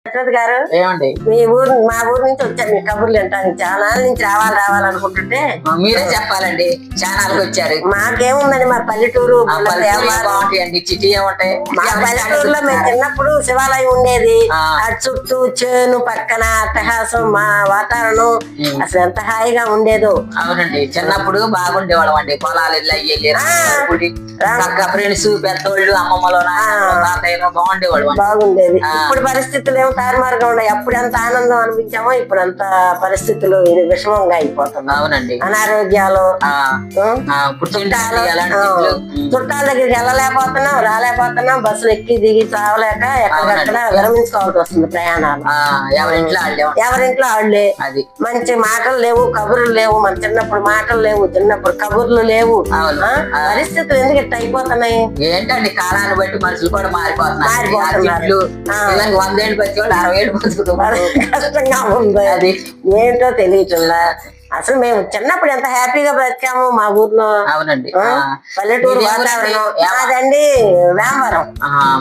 దశరథ్ గారు ఏమండి మీ ఊరు మా ఊరు నుంచి వచ్చారు మీ కబుర్లు వింటానికి చాలా నుంచి రావాలనుకుంటుంటే మీరే చెప్పాలండి ఛానల్కి వచ్చారు. మాకేముందని మా పల్లెటూరు బాగుంటాయండి చిట్టి ఏముంటాయి. మా పల్లెటూరులో మేము చిన్నప్పుడు శివాలయం ఉండేది. అటు చుట్టూ చేను పక్కన అట్టహాసం మా వాతావరణం అసలు ఎంత హాయిగా ఉండేదో. అవునండి చిన్నప్పుడు బాగుండేవాళ్ళం అండి. పొలాలు ఫ్రెండ్స్ పెద్దోళ్ళు అమ్మమ్మలో బాగుండేవాళ్ళు. బాగుండేది. ఇప్పుడు పరిస్థితులు ఏమో తారుమారుగా ఉన్నాయి. అప్పుడు ఎంత ఆనందం అనిపించామో ఇప్పుడు అంత పరిస్థితులు విషమంగా అయిపోతుంది. అవునండి అనారోగ్యాలు చుట్టాల దగ్గరికి వెళ్ళలేకపోతున్నాం, రాలేకపోతున్నాం. బస్సులు ఎక్కి దిగి చావలేక ఎక్కడెక్కడ విరమించుకోవాల్సి వస్తుంది ప్రయాణాలు. ఎవరింట్లో వాళ్ళే. మంచి మాటలు లేవు, కబుర్లు లేవు. మన చిన్నప్పుడు మాటలు లేవు, చిన్నప్పుడు కబుర్లు లేవు. పరిస్థితులు ఎందుకు ఇట్లా అయిపోతున్నాయి ఏంటండి? కాలాన్ని బట్టి మనుషులు కూడా మారిపోతున్నారు. 100 ఏళ్ళు బతికేవాళ్ళు 60 ఏళ్ళు బతుకుతున్నారు. కష్టంగా ఉంది. అది ఏంటో తెలియట్లా. అసలు మేము చిన్నప్పుడు ఎంత హ్యాపీగా బ్రతికాము మా ఊర్లో. అవునండి పల్లెటూరు వాతావరణం. అదండి వేమవరం.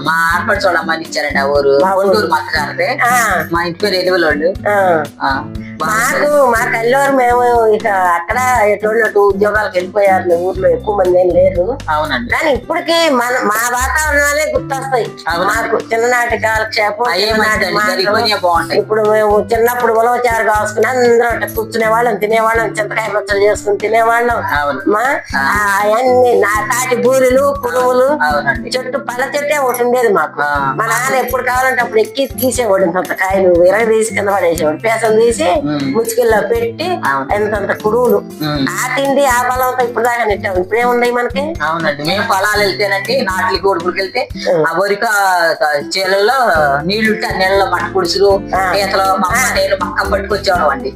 మా ఆడపడి చూడమ్మని ఇచ్చారండి ఆ ఊరు. గుంటూరు మత్తగారితే మా ఇంటి పేరు ఎలువలోళ్ళు. మా కల్లూరు మేము ఇక అక్కడ ఎటువంటి ఉద్యోగాలకు వెళ్ళిపోయారు. ఊర్లో ఎక్కువ మంది ఏం లేరు. అవునండి కానీ ఇప్పటికీ మా వాతావరణాలే గుర్తొస్తాయి మాకు. చిన్ననాటి కాలక్షేపం. ఇప్పుడు మేము చిన్నప్పుడు ఉలవచారు కాసుకుని అందరూ కూర్చునే వాళ్ళం, తినేవాళ్ళం. చింతకాయ పచ్చడి చేసుకుని తినేవాళ్ళం. అవన్నీ నా తాటి బూరెలు, పునుగులు. చెట్టు పళ్ళ చెట్టే ఒకటి ఉండేది మాకు. మా నాన్న ఎప్పుడు కావాలంటే అప్పుడు ఎక్కి తీసేవాడు. ఇంత కాయలు తీసి కింద పడేసేవాడు. పేసలు తీసి ముచ్చికిల్లో పెట్టి ఎంతంత కుడువులు. ఆ తిండి ఆ బలంతో ఇప్పుడు దాకా నెట్టాము. ఇప్పుడేమున్నాయి మనకి? అవునండి మేము పొలాలు వెళ్తేనండి నాట్లకి గోడుపులకి వెళ్తే ఆ వరిక చేలల్లో నీళ్లు ఆ నీళ్ళలో మట్ట పుడుసులు ఈతలో నేను పక్క పట్టుకొచ్చేవాడు అండి.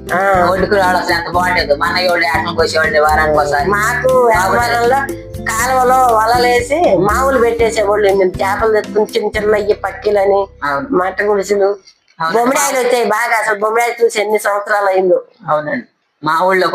వండుకునే వాళ్ళు అసలు ఎంత బాగుండేది. మన వాళ్ళు ఏటలకు వచ్చేవాళ్ళు వారానికి ఒకసారి. మాకు వ్యాపారంలో కాలువలో వలలేసి మామూలు పెట్టేసేవాళ్ళు. చేపలు తెచ్చుకుని చిన్న చిన్న అయ్యి పక్కిలని మట్ట గుడిసెలు. బొమ్మిడాయిలు వచ్చాయి బాగా. అసలు బొమ్మిడాయి చూసి ఎన్ని సంవత్సరాలు అయిందో. అవునండి మా ఊళ్ళో